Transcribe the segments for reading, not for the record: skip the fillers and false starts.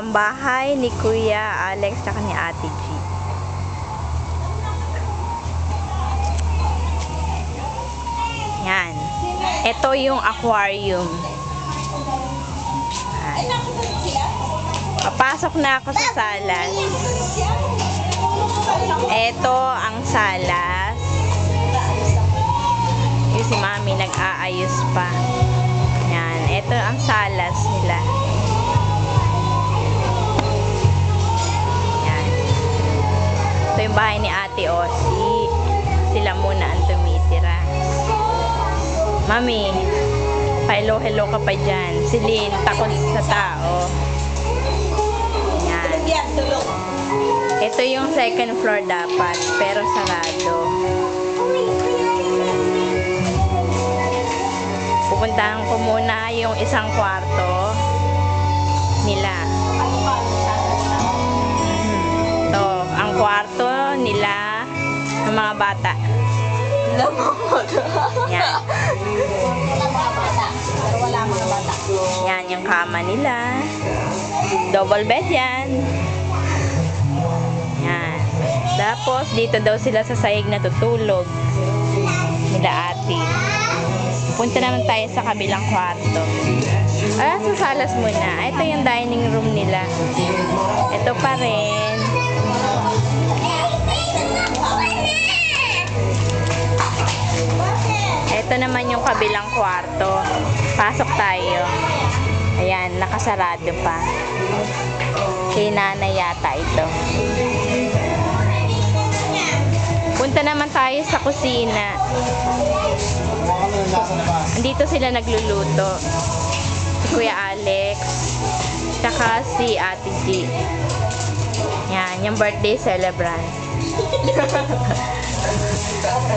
ang bahay ni Kuya Alex at ni Ate G. Yan. Ito yung aquarium. Yan. Papasok na ako sa salas. Ito ang salas. Yung si Mami nag-aayos pa. Yan. Ito ang salas nila. Yan. Ito yung bahay ni Ate Osi. Sila muna ang tumitira. Mami, pa-hello-hello ka pa dyan. Si Lynn, takot sa tao. Yan. Ito yung second floor dapat, pero sarado. Pupuntahan ko muna yung isang kwarto nila. Ito, ang kwarto nila ng mga bata. Yan. Yan yung kama nila. Double bed yan. Yan. Tapos dito daw sila sa sahig natutulog nila ate. Punta naman tayo sa kabilang kwarto. Sa salas muna. Ito yung dining room nila. Ito pa rin. Ito naman yung kabilang kwarto. Pasok tayo. Ayan, nakasarado pa. Kay nanay yata ito. Punta naman tayo sa kusina. Dito sila nagluluto. Si Kuya Alex. Tsaka si Ate G. Yan, yung birthday celebrant.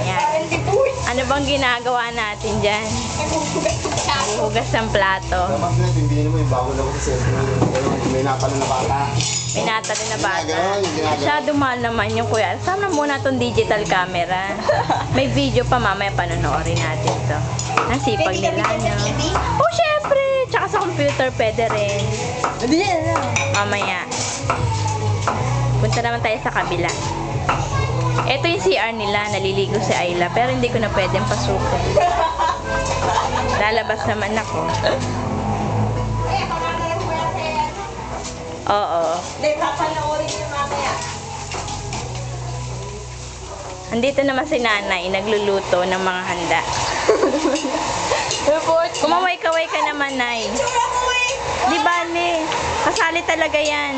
Yan. Ano bang ginagawa natin dyan? Hugas ng plato. May napalo na bata. May natalo na bata. Masyado mahal naman yung kuya. Sana muna itong digital camera. May video pa mamaya panonoorin natin to. Ang sipag nila. Oh, syempre! Tsaka sa computer pwede rin. Mamaya. Punta naman tayo sa kabila. Ito yung CR nila, naliligo si Ayla, pero hindi ko na pwedeng pasukin. Lalabas naman ako. Oo. Hindi, papanoorin niyo mamaya. Andito naman si nanay, nagluluto ng mga handa. Kumaway-kaway ka naman, nay. Di ba, ni? Kasali talaga yan.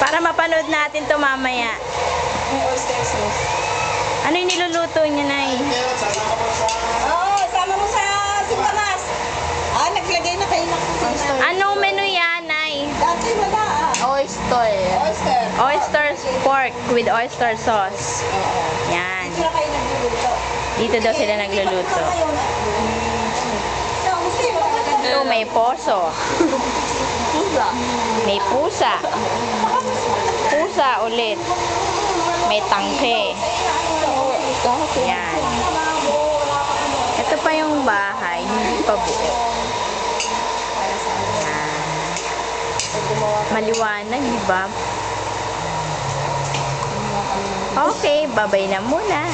Para mapanood natin to mamaya. Ano yung niluluto niya, nay? Oo, sama mo sa singkamas. Naglagay na kayo ng kusina. Anong menu yan, nay? Dati wala Oyster. Oyster. Oyster pork with oyster sauce. Yan. Dito na kayo nagluluto. Dito daw sila nagluluto. Ito, may poso. May pusa. Pusa ulit. May tangke. Yan. Ito pa yung bahay. Hindi pa buo. Yan. Maliwanag, di ba? Okay, babay na muna.